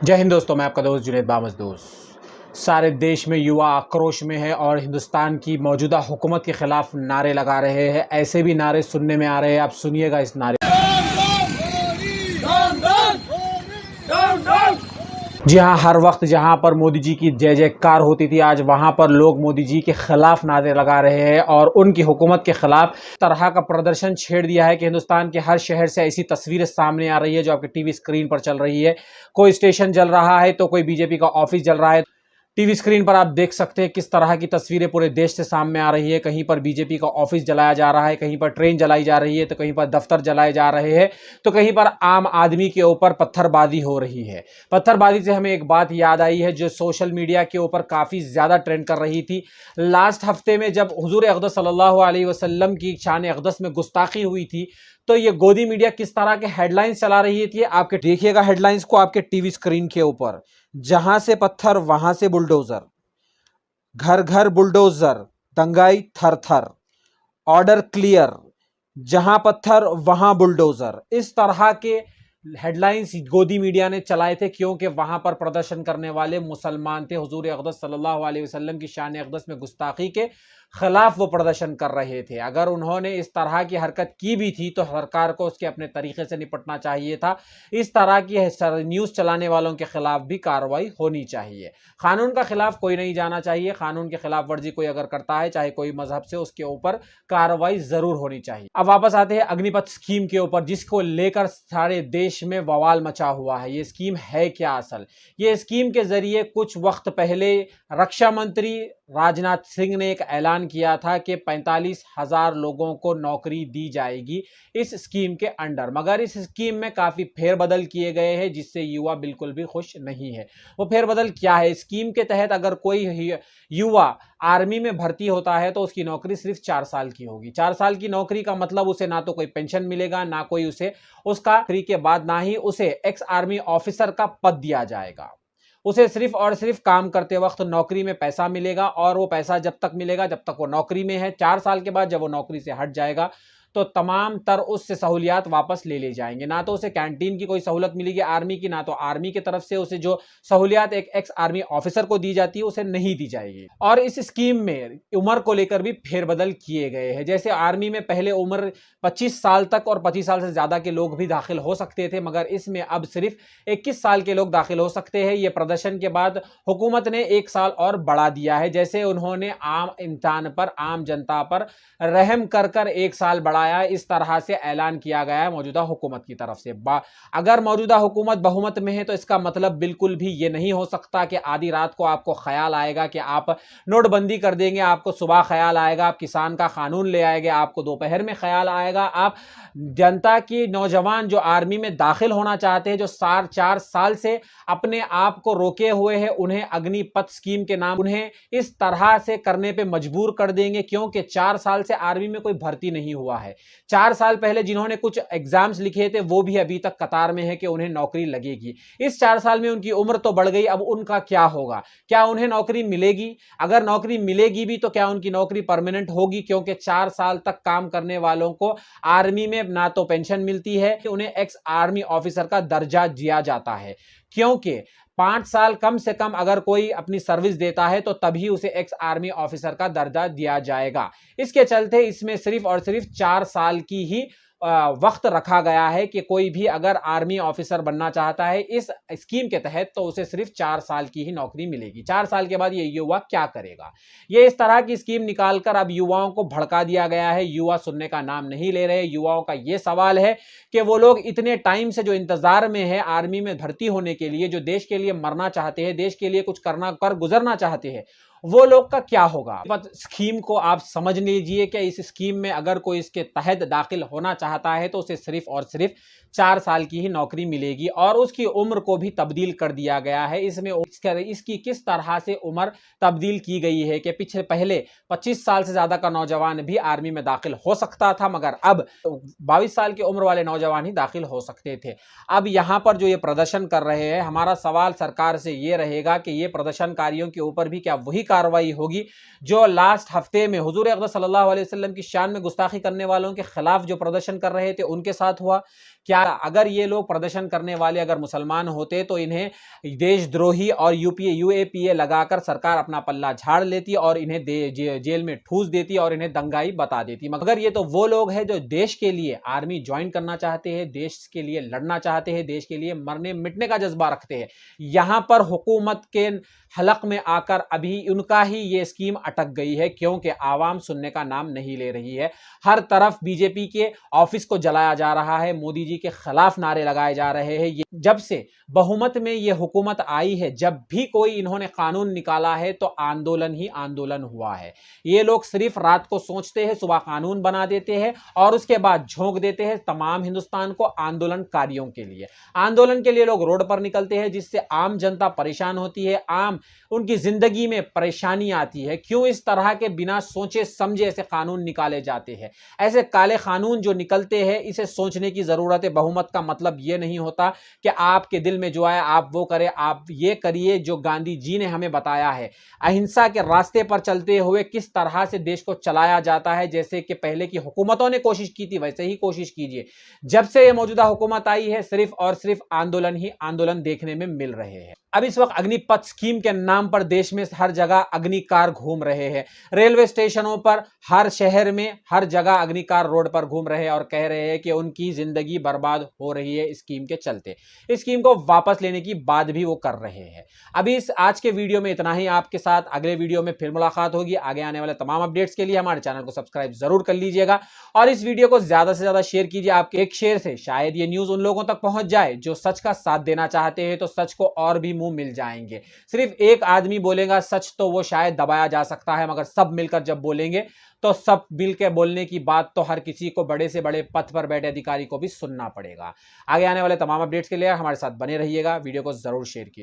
जय हिंद दोस्तों, मैं आपका दोस्त जुनैद बामजदोस। सारे देश में युवा आक्रोश में है और हिंदुस्तान की मौजूदा हुकूमत के खिलाफ नारे लगा रहे हैं। ऐसे भी नारे सुनने में आ रहे हैं, आप सुनिएगा इस नारे। जी हाँ, हर वक्त जहाँ पर मोदी जी की जय जयकार होती थी, आज वहाँ पर लोग मोदी जी के खिलाफ नारे लगा रहे हैं और उनकी हुकूमत के खिलाफ तरह का प्रदर्शन छेड़ दिया है कि हिंदुस्तान के हर शहर से ऐसी तस्वीरें सामने आ रही है जो आपके टीवी स्क्रीन पर चल रही है। कोई स्टेशन जल रहा है तो कोई बीजेपी का ऑफिस जल रहा है। टीवी स्क्रीन पर आप देख सकते हैं किस तरह की तस्वीरें पूरे देश से सामने आ रही है। कहीं पर बीजेपी का ऑफिस जलाया जा रहा है, कहीं पर ट्रेन जलाई जा रही है, तो कहीं पर दफ्तर जलाए जा रहे हैं, तो कहीं पर आम आदमी के ऊपर पत्थरबाजी हो रही है। पत्थरबाजी से हमें एक बात याद आई है जो सोशल मीडिया के ऊपर काफ़ी ज़्यादा ट्रेंड कर रही थी। लास्ट हफ्ते में जब हुजूर अक़दस सल्लल्लाहु अलैहि वसल्लम की शान अक़दस में गुस्ताखी हुई थी, तो ये गोदी मीडिया किस तरह के हेडलाइंस चला रही थी, आपके देखिएगा हेडलाइंस को आपके टीवी स्क्रीन के ऊपर। जहां से पत्थर वहां से बुलडोजर, घर घर बुलडोजर, दंगाई थर थर, ऑर्डर क्लियर, जहां पत्थर वहां बुलडोजर। इस तरह के हेडलाइंस गोदी मीडिया ने चलाए थे क्योंकि वहां पर प्रदर्शन करने वाले मुसलमान थे। हुजूर अक़दस सल्लल्लाहु अलैहि वसल्लम की शान अक़दस में गुस्ताखी के खिलाफ वो प्रदर्शन कर रहे थे। अगर उन्होंने इस तरह की हरकत की भी थी तो सरकार को उसके अपने तरीके से निपटना चाहिए था। इस तरह की न्यूज़ चलाने वालों के खिलाफ भी कार्रवाई होनी चाहिए। कानून का खिलाफ कोई नहीं जाना चाहिए। कानून की खिलाफ वर्जी कोई अगर करता है, चाहे कोई मजहब से, उसके ऊपर कार्रवाई जरूर होनी चाहिए। अब वापस आते हैं अग्निपथ स्कीम के ऊपर, जिसको लेकर सारे देश में बवाल मचा हुआ है। ये स्कीम है क्या असल? ये स्कीम के जरिए कुछ वक्त पहले रक्षा मंत्री राजनाथ सिंह ने एक ऐलान किया था कि 45,000 लोगों को नौकरी दी जाएगी इस स्कीम के अंडर, मगर इस स्कीम में काफी फेरबदल किए गए हैं जिससे युवा बिल्कुल भी खुश नहीं है। वो फेरबदल क्या है? स्कीम के तहत अगर कोई युवा आर्मी में भर्ती होता है तो उसकी नौकरी सिर्फ 4 साल की होगी। 4 साल की नौकरी का मतलब उसे ना तो कोई पेंशन मिलेगा, ना कोई उसे उसका नौकरी के बाद ना ही उसे एक्स आर्मी ऑफिसर का पद दिया जाएगा। उसे सिर्फ और सिर्फ काम करते वक्त नौकरी में पैसा मिलेगा और वो पैसा जब तक मिलेगा जब तक वो नौकरी में है। 4 साल के बाद जब वो नौकरी से हट जाएगा तो तमाम तर उससे सहूलियात वापस ले जाएंगे। ना तो उसे कैंटीन की कोई सहूलत मिलेगी आर्मी की, ना तो आर्मी की तरफ से उसे जो सहूलियात एक एक्स आर्मी ऑफिसर को दी जाती है उसे नहीं दी जाएगी। और इस स्कीम में उम्र को लेकर भी फेरबदल किए गए हैं। जैसे आर्मी में पहले उम्र 25 साल तक और 25 साल से ज्यादा के लोग भी दाखिल हो सकते थे, मगर इसमें अब सिर्फ 21 साल के लोग दाखिल हो सकते हैं। ये प्रदर्शन के बाद हुकूमत ने 1 साल और बढ़ा दिया है। जैसे उन्होंने आम इंसान पर, आम जनता पर रहम कर 1 साल बढ़ा, इस तरह से ऐलान किया गया है मौजूदा हुकूमत की तरफ से। अगर मौजूदा हुकूमत बहुमत में है तो इसका मतलब बिल्कुल भी ये नहीं हो सकता कि आधी रात को आपको ख्याल आएगा कि आप नोटबंदी कर देंगे, आपको सुबह ख्याल आएगा आप किसान का कानून ले आएंगे, आपको दोपहर में ख्याल आएगा आप जनता की नौजवान जो आर्मी में दाखिल होना चाहते हैं, जो 4 साल से अपने आप को रोके हुए हैं, उन्हें अग्निपथ स्कीम के नाम उन्हें इस तरह से करने पे मजबूर कर देंगे क्योंकि 4 साल से आर्मी में कोई भर्ती नहीं हुआ है। 4 साल पहले जिन्होंने कुछ एग्जाम्स लिखे थे वो भी अभी तक कतार में है कि उन्हें नौकरी लगेगी। इस 4 साल में उनकी उम्र तो बढ़ गई, अब उनका क्या होगा? क्या उन्हें नौकरी मिलेगी? अगर नौकरी मिलेगी भी तो क्या उनकी नौकरी परमानेंट होगी? क्योंकि 4 साल तक काम करने वालों को आर्मी में ना तो पेंशन मिलती है, उन्हें एक्स आर्मी ऑफिसर का दर्जा दिया जाता है। क्योंकि 5 साल कम से कम अगर कोई अपनी सर्विस देता है तो तभी उसे एक्स आर्मी ऑफिसर का दर्जा दिया जाएगा। इसके चलते इसमें सिर्फ और सिर्फ 4 साल की ही वक्त रखा गया है कि कोई भी अगर आर्मी ऑफिसर बनना चाहता है इस स्कीम के तहत तो उसे सिर्फ 4 साल की ही नौकरी मिलेगी। 4 साल के बाद ये युवा क्या करेगा? ये इस तरह की स्कीम निकालकर अब युवाओं को भड़का दिया गया है। युवा सुनने का नाम नहीं ले रहे। युवाओं का ये सवाल है कि वो लोग इतने टाइम से जो इंतजार में है आर्मी में भर्ती होने के लिए, जो देश के लिए मरना चाहते हैं, देश के लिए कुछ करना कर गुजरना चाहते हैं, वो लोग का क्या होगा? स्कीम को आप समझ लीजिए कि इस स्कीम में अगर कोई इसके तहत दाखिल होना चाहता है तो उसे सिर्फ और सिर्फ 4 साल की ही नौकरी मिलेगी और उसकी उम्र को भी तब्दील कर दिया गया है। इसमें इसकी किस तरह से उम्र तब्दील की गई है कि पहले 25 साल से ज्यादा का नौजवान भी आर्मी में दाखिल हो सकता था, मगर अब 22 साल की उम्र वाले नौजवान ही दाखिल हो सकते थे। अब यहां पर जो ये प्रदर्शन कर रहे हैं, हमारा सवाल सरकार से ये रहेगा कि ये प्रदर्शनकारियों के ऊपर भी क्या वही कार्रवाई होगी जो लास्ट हफ्ते में हुजूर अक़दस सल्लल्लाहु अलैहि वसल्लम की शान में गुस्ताखी करने वालों के खिलाफ जो प्रदर्शन कर रहे थे उनके साथ हुआ? क्या अगर ये लोग प्रदर्शन करने वाले अगर मुसलमान होते तो इन्हें देशद्रोही और यूएपीए लगाकर सरकार अपना पल्ला झाड़ लेती और इन्हें जेल में ठूस देती और इन्हें दंगाई बता देती। मगर ये तो वो लोग हैं जो देश के लिए आर्मी ज्वाइन करना चाहते हैं, देश के लिए लड़ना चाहते हैं, देश के लिए मरने मिटने का जज्बा रखते हैं। यहां पर हुकूमत के हलक में आकर अभी उनका ही ये स्कीम अटक गई है, क्योंकि आवाम सुनने का नाम नहीं ले रही है। हर तरफ बीजेपी के ऑफिस को जलाया जा रहा है, मोदी जी के खिलाफ नारे लगाए जा रहे हैं। जब से बहुमत में ये हुकूमत आई है, जब भी कोई इन्होंने कानून निकाला है तो आंदोलन ही आंदोलन हुआ है। ये लोग सिर्फ रात को सोचते हैं, सुबह कानून बना देते हैं और उसके बाद झोंक देते हैं तमाम हिंदुस्तान को आंदोलनकारियों के लिए। आंदोलन के लिए लोग रोड पर निकलते हैं, जिससे आम जनता परेशान होती है, आम उनकी जिंदगी में परेशानी आती है। क्यों इस तरह के बिना सोचे समझे ऐसे कानून निकाले जाते हैं? ऐसे काले कानून जो निकलते हैं, इसे सोचने की जरूरत है। बहुमत का मतलब यह नहीं होता कि आपके दिल में जो आए आप वो करें, आप ये करिए जो गांधी जी ने हमें बताया है। अहिंसा के रास्ते पर चलते हुए किस तरह से देश को चलाया जाता है, जैसे कि पहले की हुकूमतों ने कोशिश की थी, वैसे ही कोशिश कीजिए। जब से यह मौजूदा हुकूमत आई है, सिर्फ और सिर्फ आंदोलन ही आंदोलन देखने में मिल रहे हैं। अब इस वक्त अग्निपथ स्कीम के नाम पर देश में हर जगह अग्निकार घूम रहे हैं। रेलवे स्टेशनों पर, हर शहर में, हर जगह अग्निकार रोड पर घूम रहे हैं और कह रहे हैं कि उनकी जिंदगी बर्बाद हो रही है स्कीम के चलते। इस स्कीम को वापस लेने की बात भी वो कर रहे हैं। अभी इस आज के वीडियो में इतना ही। आपके साथ अगले वीडियो में फिर मुलाकात होगी। आगे आने वाले तमाम अपडेट्स के लिए हमारे चैनल को सब्सक्राइब जरूर कर लीजिएगा और इस वीडियो को ज्यादा से ज्यादा शेयर कीजिए। आपके एक शेयर से शायद ये न्यूज उन लोगों तक पहुंच जाए जो सच का साथ देना चाहते हैं, तो सच को और भी मुंह मिल जाएंगे। सिर्फ एक आदमी बोलेगा सच तो वो शायद दबाया जा सकता है, मगर सब मिलकर जब बोलेंगे तो सब मिलकर बोलने की बात तो हर किसी को, बड़े से बड़े पद पर बैठे अधिकारी को भी सुनना पड़ेगा। आगे आने वाले तमाम अपडेट्स के लिए हमारे साथ बने रहिएगा। वीडियो को जरूर शेयर कीजिए।